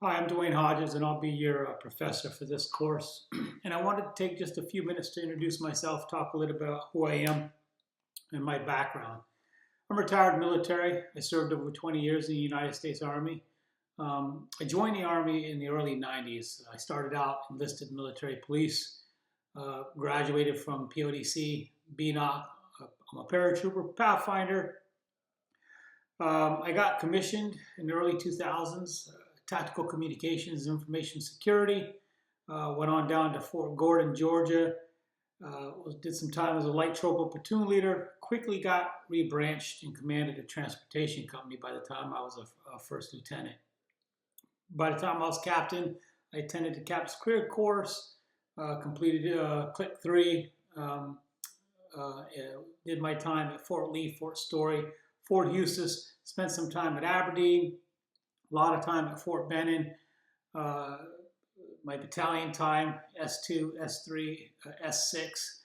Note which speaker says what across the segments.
Speaker 1: Hi, I'm Dwayne Hodges, and I'll be your professor for this course. And I wanted to take just a few minutes to introduce myself, talk a little about who I am and my background. I'm retired military. I served over 20 years in the United States Army. I joined the Army in the early 90s. I started out enlisted military police, graduated from PODC, BNOC. I'm a paratrooper, Pathfinder. I got commissioned in the early 2000s, tactical communications, information security. Went on down to Fort Gordon, Georgia. Did some time as a light tropa platoon leader. Quickly got rebranched and commanded a transportation company by the time I was a first lieutenant. By the time I was captain, I attended the captain's career course, completed Click 3, did my time at Fort Lee, Fort Story, Fort Eustis, spent some time at Aberdeen, a lot of time at Fort Benning, my battalion time, S2, S3, S6,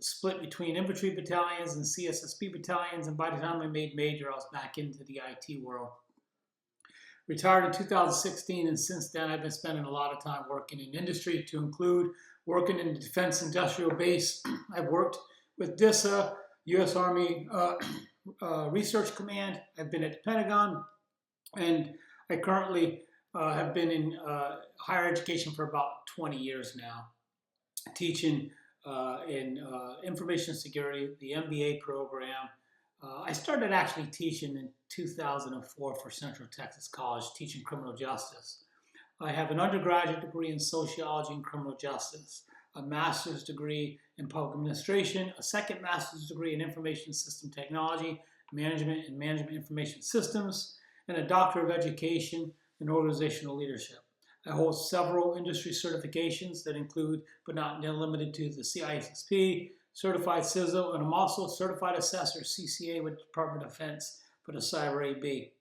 Speaker 1: split between infantry battalions and CSSP battalions, and by the time I made major, I was back into the IT world. Retired in 2016, and since then I've been spending a lot of time working in industry, to include working in the Defense Industrial Base. I've worked with DISA, U.S. Army Research Command. I've been at the Pentagon, and I currently have been in higher education for about 20 years now, teaching in information security, the MBA program. I started actually teaching in 2004 for Central Texas College, teaching criminal justice. I have an undergraduate degree in sociology and criminal justice, a master's degree in public administration, a second master's degree in information system technology, management and management information systems, and a doctor of education in organizational leadership. I hold several industry certifications that include, but not limited to, the CISSP, Certified CISO, and I'm also a Certified Assessor, CCA, with Department of Defense for the Cyber AB.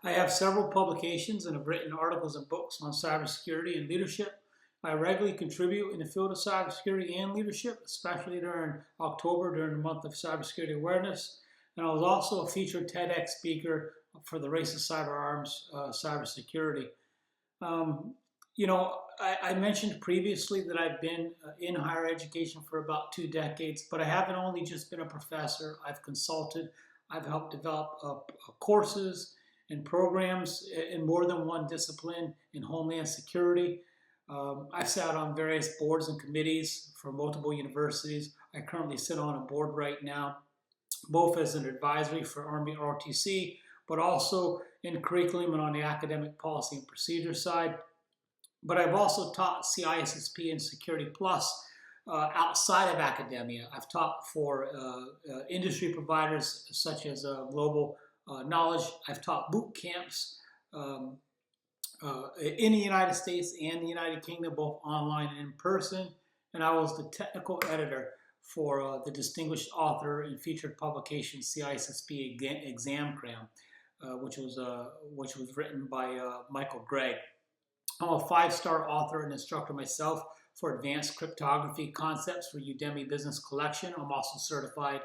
Speaker 1: I have several publications and have written articles and books on cybersecurity and leadership. I regularly contribute in the field of cybersecurity and leadership, especially during October, during the month of cybersecurity awareness. And I was also a featured TEDx speaker for the Race of Cyber Arms Cybersecurity. I mentioned previously that I've been in higher education for about 2 decades, but I haven't only just been a professor. I've consulted. I've helped develop courses and programs in more than one discipline in Homeland Security. I've sat on various boards and committees for multiple universities. I currently sit on a board right now, both as an advisory for Army ROTC, but also in curriculum and on the academic policy and procedure side. But I've also taught CISSP and Security Plus outside of academia. I've taught for industry providers such as Global Knowledge. I've taught boot camps in the United States and the United Kingdom, both online and in person. And I was the technical editor for the distinguished author and featured publication CISSP Exam Cram, which was written by Michael Gregg. I'm a 5-star author and instructor myself for advanced cryptography concepts for Udemy Business Collection. I'm also certified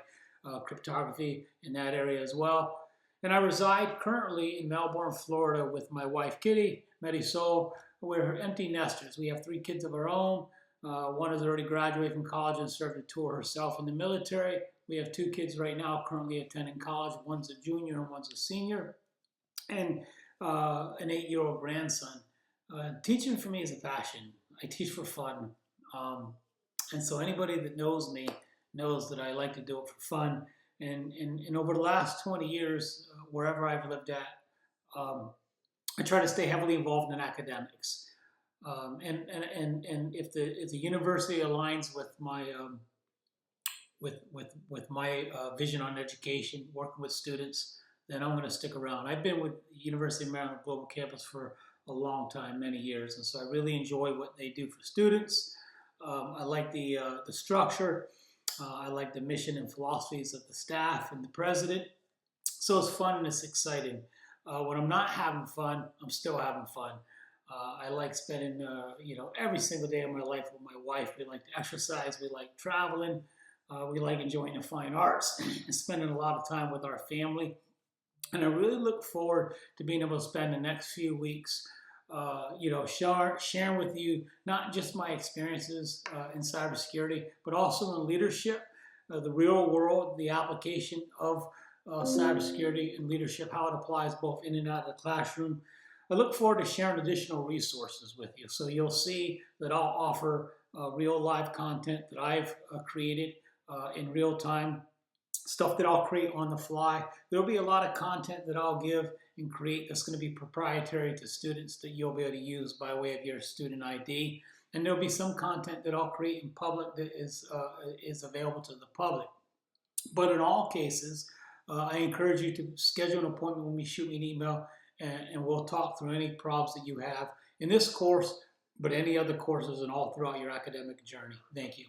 Speaker 1: cryptography in that area as well. And I reside currently in Melbourne, Florida with my wife, Kitty Medisol. We're empty nesters. We have 3 kids of our own. One has already graduated from college and served a tour herself in the military. We have 2 kids right now currently attending college. One's a junior and one's a senior. And an 8-year-old grandson. Teaching for me is a passion. I teach for fun. And so anybody that knows me knows that I like to do it for fun. And over the last 20 years, wherever I've lived at, I try to stay heavily involved in academics. And if the university aligns with my vision on education, working with students, then I'm going to stick around. I've been with the University of Maryland Global Campus for a long time, many years, and so I really enjoy what they do for students. I like the structure. I like the mission and philosophies of the staff and the president. So it's fun and it's exciting. When I'm not having fun, I'm still having fun. I like spending, every single day of my life with my wife. We like to exercise. We like traveling. We like enjoying the fine arts and spending a lot of time with our family. And I really look forward to being able to spend the next few weeks, sharing with you not just my experiences in cybersecurity, but also in leadership, the real world, the application of cybersecurity and leadership, how it applies both in and out of the classroom. I look forward to sharing additional resources with you. So you'll see that I'll offer real live content that I've created in real time, stuff that I'll create on the fly. There'll be a lot of content that I'll give and create that's going to be proprietary to students that you'll be able to use by way of your student ID. And there'll be some content that I'll create in public that is available to the public. But in all cases, I encourage you to schedule an appointment with me, shoot me an email, and we'll talk through any problems that you have in this course, but any other courses and all throughout your academic journey. Thank you.